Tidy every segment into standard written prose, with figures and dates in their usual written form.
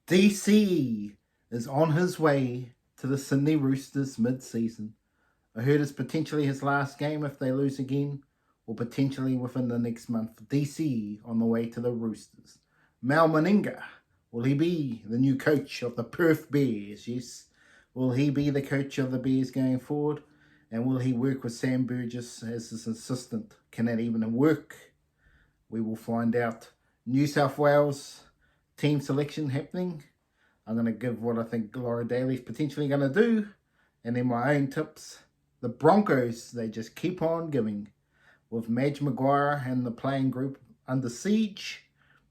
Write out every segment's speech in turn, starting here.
DCE is on his way to the Sydney Roosters mid-season. I heard it's potentially his last game if they lose again, or potentially within the next month. DCE on the way to the Roosters. Meninga, will he be the new coach of the Perth Bears? Yes. Will he be the coach of the Bears going forward? And will he work with Sam Burgess as his assistant? Can that even work? We will find out. New South Wales team selection happening. I'm going to give what I think Laura Daly's potentially going to do. And then my own tips. The Broncos, they just keep on giving. With Madge Maguire and the playing group under siege.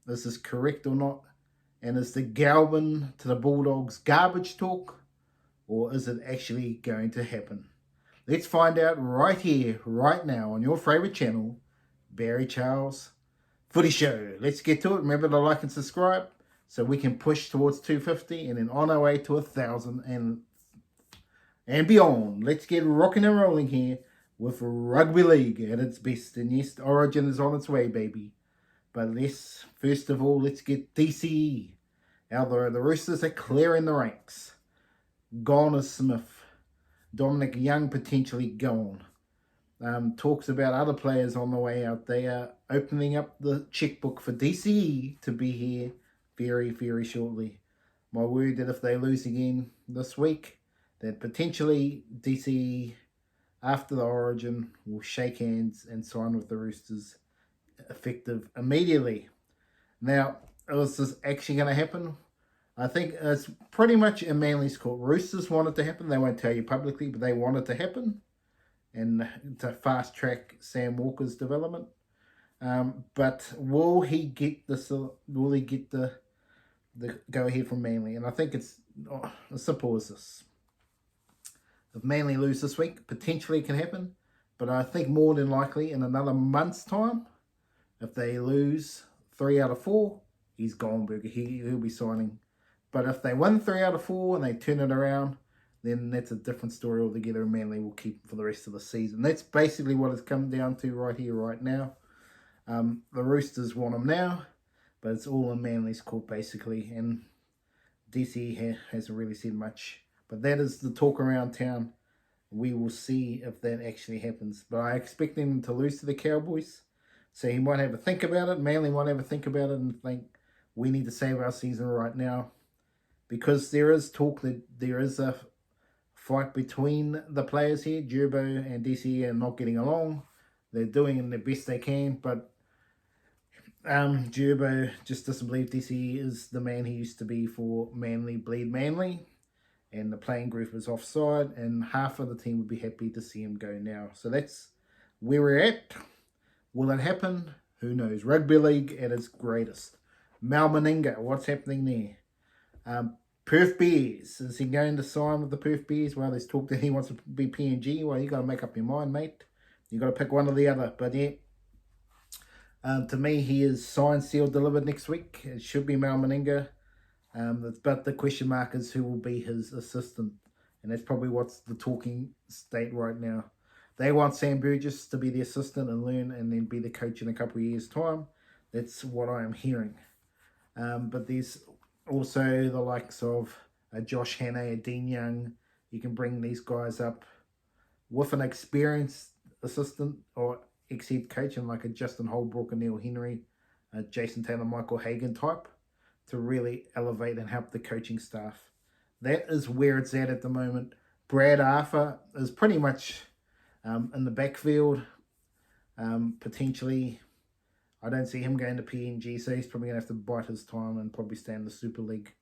Is this correct or not? And is the Galvin to the Bulldogs garbage talk? Or is it actually going to happen? Let's find out right here, right now, on your favourite channel, Barry Charles Footy Show. Let's get to it. Remember to like and subscribe so we can push towards 250 and then on our way to 1,000 and beyond. Let's get rocking and rolling here with Rugby League at its best. And yes, Origin is on its way, baby. But first of all, let's get DCE. Although the Roosters are clearing the ranks. Gone is Smith. Dominic Young potentially gone. Talks about other players on the way out. They are opening up the checkbook for DCE to be here very, very shortly. My word that if they lose again this week, that potentially DCE after the Origin will shake hands and sign with the Roosters effective immediately. Now, is this actually going to happen? I think it's pretty much in Manly's court. Roosters want it to happen. They won't tell you publicly, but they want it to happen. And to fast track Sam Walker's development. But will he get this? Will he get the go ahead from Manly? And I think it's as simple as this. If Manly lose this week, potentially it can happen. But I think more than likely in another month's time, if they lose 3 out of 4, he's gone, Burger. He'll be signing. But if they win 3 out of 4 and they turn it around, then that's a different story altogether, and Manly will keep him for the rest of the season. That's basically what it's come down to right here, right now. The Roosters want him now, but it's all in Manly's court, basically, and DCE hasn't really said much. But that is the talk around town. We will see if that actually happens. But I expect them to lose to the Cowboys, so he might have a think about it. Manly might have a think about it and think, we need to save our season right now. Because there is talk that there is a fight between the players here. Gerbo and DCE are not getting along. They're doing the best they can, but Gerbo just doesn't believe DCE is the man he used to be for Manly, bleed Manly. And the playing group is offside, and half of the team would be happy to see him go now. So that's where we're at. Will it happen? Who knows? Rugby League at its greatest. Meninga, what's happening there? Perth Bears. Is he going to sign with the Perth Bears? Well, there's talk that he wants to be PNG. Well, you got to make up your mind, mate. You got to pick one or the other. But yeah, to me, he is signed, sealed, delivered next week. It should be Meninga. But the question mark is who will be his assistant. And that's probably what's the talking state right now. They want Sam Burgess to be the assistant and learn and then be the coach in a couple of years' time. That's what I am hearing. But there's also the likes of Josh Hannay, Dean Young. You can bring these guys up with an experienced assistant or ex-head coach and like a Justin Holbrook and Neil Henry, Jason Taylor, Michael Hagan type to really elevate and help the coaching staff. That is where it's at the moment. Brad Arthur is pretty much in the backfield, potentially. I don't see him going to PNG, so he's probably going to have to bite his time and probably stay in the Super League.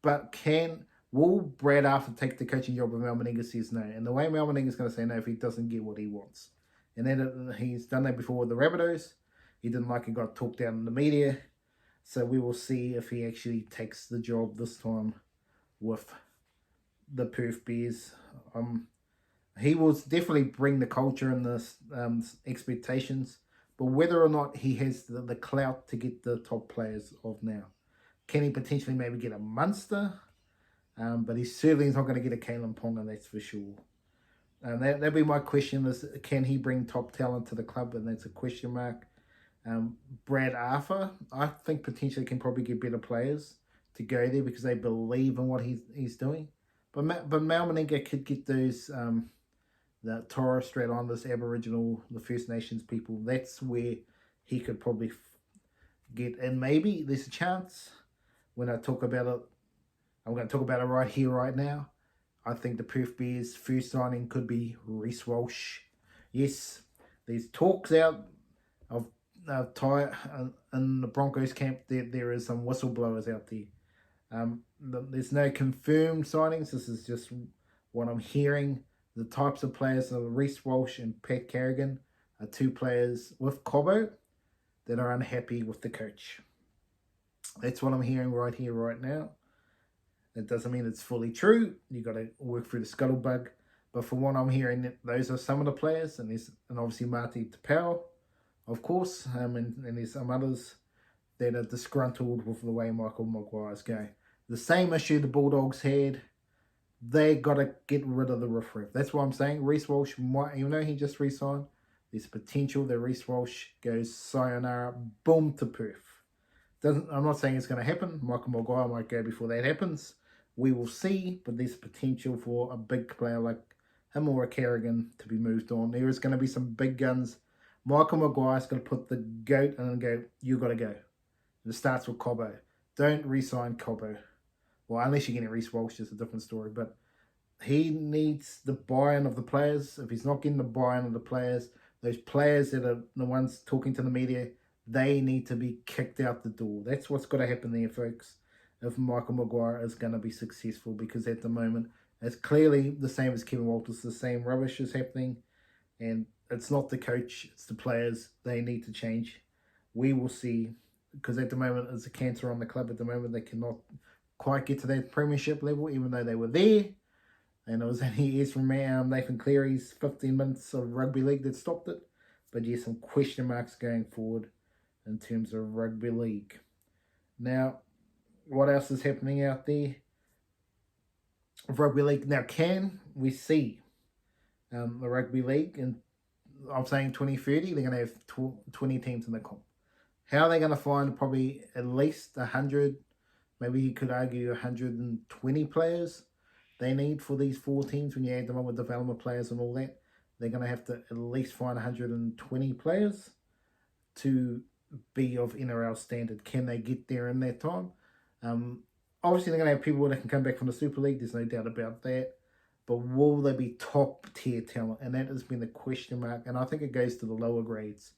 But will Brad Arthur take the coaching job if Meninga says no? And the way Meninga is going to say no if he doesn't get what he wants. And then he's done that before with the Rabbitohs. He didn't like it, got talked down in the media. So we will see if he actually takes the job this time with the Perth Bears. He will definitely bring the culture and the expectations. But whether or not he has the clout to get the top players of now. Can he potentially maybe get a Munster? But he certainly is not going to get a Kalen Ponga, that's for sure. That'd be my question is, can he bring top talent to the club? And that's a question mark. Brad Arthur, I think potentially can probably get better players to go there because they believe in what he's doing. But Mal Meninga could get those the Torres Strait Islanders, Aboriginal, the First Nations people. That's where he could probably get. And maybe there's a chance when I talk about it. I'm going to talk about it right here, right now. I think the Perth Bears' first signing could be Reece Walsh. Yes, there's talks out of Ty in the Broncos camp. There is some whistleblowers out there. There's no confirmed signings. This is just what I'm hearing. The types of players are Reece Walsh and Pat Carrigan are two players with Cobbo that are unhappy with the coach. That's what I'm hearing right here, right now. That doesn't mean it's fully true. You got to work through the scuttlebug. But from what I'm hearing, those are some of the players, and obviously Marty Tapau, of course, and there's some others that are disgruntled with the way Michael Maguire's going. The same issue the Bulldogs had. They got to get rid of the riffraff. That's what I'm saying. Reece Walsh might, even though he just re-signed, there's potential that Reece Walsh goes sayonara, boom, to Perth. I'm not saying it's going to happen. Michael Maguire might go before that happens. We will see, but there's potential for a big player like him or a Carrigan to be moved on. There is going to be some big guns. Michael Maguire's going to put the goat in and go, you got to go. It starts with Cobbo. Don't re-sign Cobbo. Well, unless you're getting Reece Walsh, it's a different story. But he needs the buy-in of the players. If he's not getting the buy-in of the players, those players that are the ones talking to the media, they need to be kicked out the door. That's what's got to happen there, folks, if Michael Maguire is going to be successful. Because at the moment, it's clearly the same as Kevin Walters. The same rubbish is happening. And it's not the coach, it's the players. They need to change. We will see. Because at the moment, it's a cancer on the club. At the moment, they cannot quite get to that premiership level, even though they were there. And it was only years from Nathan Cleary's 15 minutes of rugby league that stopped it. But yes, some question marks going forward in terms of rugby league. Now, what else is happening out there? Rugby league. Now, can we see the rugby league? And I'm saying 2030, they're going to have 20 teams in the comp. How are they going to find probably at least 100, maybe you could argue 120 players they need for these 4 teams when you add them up with development players and all that? They're going to have to at least find 120 players to be of NRL standard. Can they get there in that time? Obviously, they're going to have people that can come back from the Super League. There's no doubt about that. But will they be top-tier talent? And that has been the question mark. And I think it goes to the lower grades.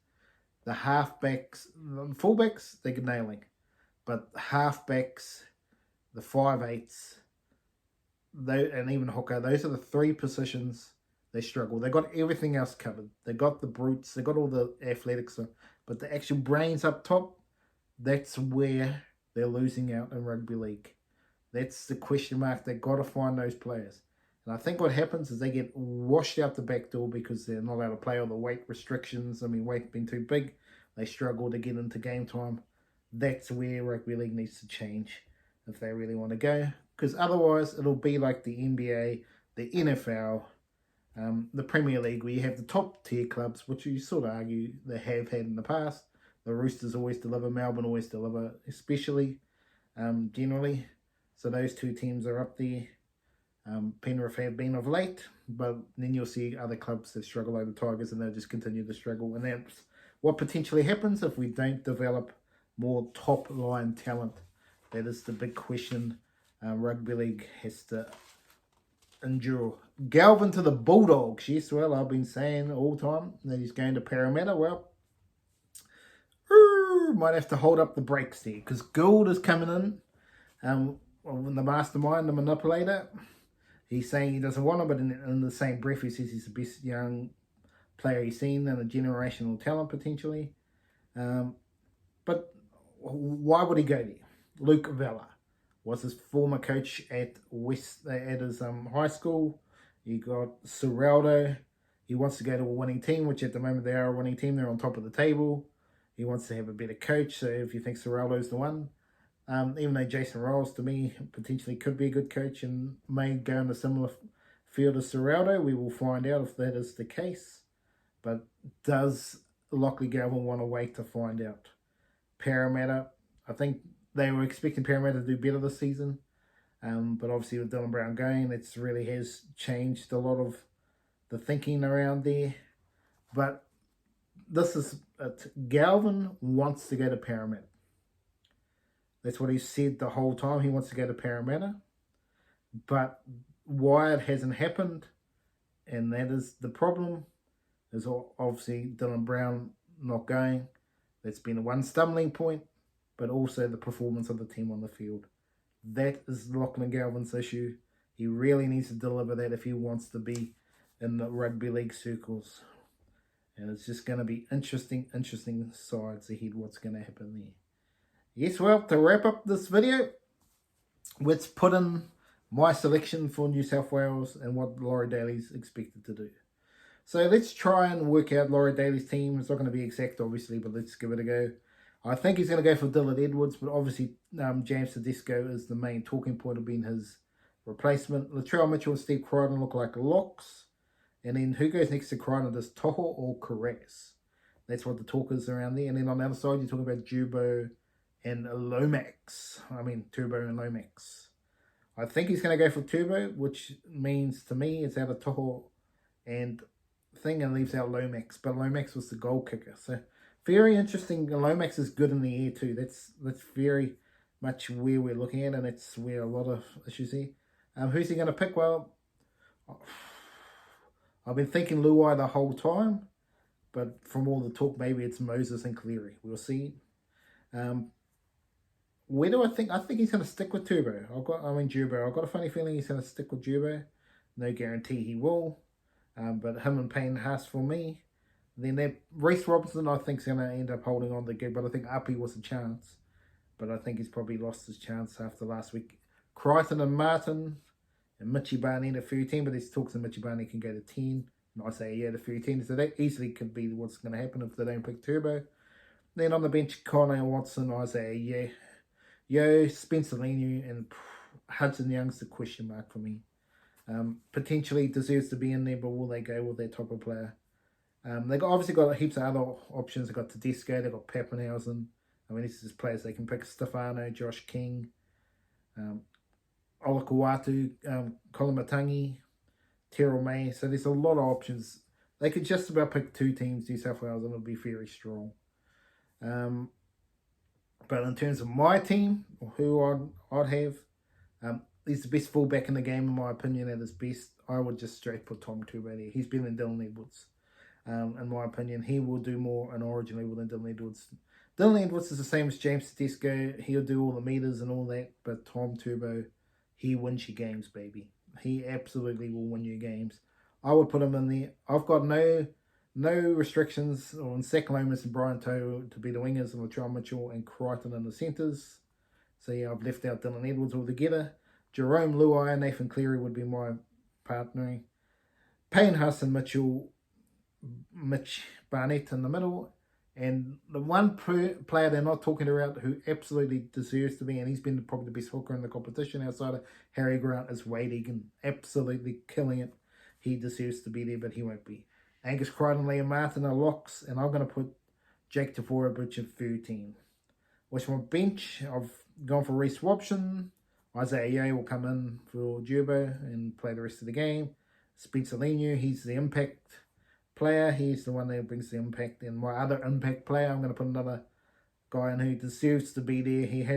The halfbacks, the fullbacks, they're nailing. But halfbacks, the 5'8", and even hooker, those are the 3 positions they struggle. They got everything else covered. They got the brutes, they got all the athletics, but the actual brains up top, that's where they're losing out in rugby league. That's the question mark. They've got to find those players. And I think what happens is they get washed out the back door because they're not allowed to play all the weight restrictions. I mean, weight being too big, they struggle to get into game time. That's where rugby league needs to change if they really want to go. Because otherwise, it'll be like the NBA, the NFL, the Premier League, where you have the top tier clubs, which you sort of argue they have had in the past. The Roosters always deliver, Melbourne always deliver, especially generally. So those 2 teams are up there. Penrith have been of late, but then you'll see other clubs that struggle like the Tigers, and they'll just continue to struggle. And that's what potentially happens if we don't develop more top-line talent. That is the big question rugby league has to endure. Galvin to the Bulldogs. Yes, well, I've been saying all the time that he's going to Parramatta. Well, might have to hold up the brakes there because Gould is coming in. The mastermind, the manipulator. He's saying he doesn't want him, but in the same breath, he says he's the best young player he's seen and a generational talent potentially. But why would he go there? Luke Vella was his former coach at his high school. You got Ciraldo. He wants to go to a winning team, which at the moment they are a winning team. They're on top of the table. He wants to have a better coach. So if you think Ciraldo's the one, even though Jason Rolls, to me, potentially could be a good coach and may go in a similar field as Ciraldo, we will find out if that is the case. But does Lachlan Galvin want to wait to find out? Parramatta, I think they were expecting Parramatta to do better this season. But obviously with Dylan Brown going, it really has changed a lot of the thinking around there. But this is it. Galvin wants to go to Parramatta. That's what he said the whole time. He wants to go to Parramatta. But why it hasn't happened, and that is the problem, is obviously Dylan Brown not going. That's been one stumbling point, but also the performance of the team on the field. That is Lachlan Galvin's issue. He really needs to deliver that if he wants to be in the rugby league circles. And it's just going to be interesting sides ahead what's going to happen there. Yes, well, to wrap up this video, let's put in my selection for New South Wales and what Laurie Daly's expected to do. So let's try and work out Laurie Daly's team. It's not going to be exact, obviously, but let's give it a go. I think he's going to go for Dylan Edwards, but obviously James Tedesco is the main talking point of being his replacement. Latrell Mitchell and Steve Crichton look like locks. And then who goes next to Crichton? Does Toho or Carras? That's what the talk is around there. And then on the other side, you're talking about Jubo and Lomax. Turbo and Lomax. I think he's going to go for Turbo, which means to me it's out of Toho and thing and leaves out Lomax. But Lomax was the goal kicker. So very interesting. Lomax is good in the air too. That's very much where we're looking at, and it's where a lot of issues here. Who's he going to pick? Well, I've been thinking Luai the whole time, but from all the talk, maybe it's Moses and Cleary. We'll see. Where do I think? I think he's going to stick with Turbo. Jubo. I've got a funny feeling he's going to stick with Jubo. No guarantee he will. But him and Payne Haas for me. Then Reece Robinson, I think, is going to end up holding on the gig, but I think Uppy was a chance. But I think he's probably lost his chance after last week. Crichton and Martin and Mitchie Barney to 13, but there's talks that Mitchie Barney can go to 10. And I say, yeah, to 13. So that easily could be what's going to happen if they don't pick Turbo. Then on the bench, Connor Watson, Isaiah, Yo, Spencer Leniu, and Hudson Young's the question mark for me. Potentially deserves to be in there, but will they go with their top of player? They've obviously got heaps of other options. They've got Tedesco, they've got Pappenhausen. This is players they can pick. Stefano, Josh King, Olakawatu, Colin Matangi, Terrell May. So there's a lot of options. They could just about pick two teams, New South Wales, and it'll be very strong. But in terms of my team, or who I'd have, he's the best fullback in the game, in my opinion, at his best. I would just straight put Tom Turbo there. He's better than Dylan Edwards. In my opinion, he will do more in Origin level than Dylan Edwards. Dylan Edwards is the same as James Tedesco. He'll do all the meters and all that, but Tom Turbo, he wins your games, baby. He absolutely will win your games. I would put him in there. I've got no restrictions on Zach Lomas and Brian Toe to be the wingers, and Latrell Mitchell and Crichton in the centres. So yeah, I've left out Dylan Edwards altogether. Jerome Luai and Nathan Cleary would be my partnering. Payne Haas and Mitch Barnett in the middle. And the one player they're not talking about who absolutely deserves to be, and he's been probably the best hooker in the competition outside of Harry Grant, is Wade Egan. Absolutely killing it. He deserves to be there, but he won't be. Angus Crichton, Liam Martin are locks, and I'm going to put Jake Tafora at 13. Which my bench, I've gone for Reece Robson. Isaiah Yeo will come in for Jubo and play the rest of the game. Spencer Leniu, he's the impact player. He's the one that brings the impact. And my other impact player, I'm going to put another guy in who deserves to be there. He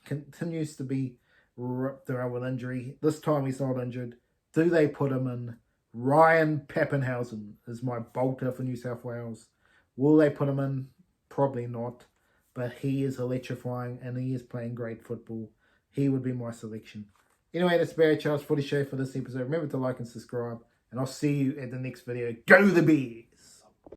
continues to be ripped around with injury. This time he's not injured. Do they put him in? Ryan Pappenhausen is my bolter for New South Wales. Will they put him in? Probably not. But he is electrifying and he is playing great football. He would be my selection. Anyway, that's Barry Charles Footy Show for this episode. Remember to like and subscribe. And I'll see you at the next video. Go the Bears!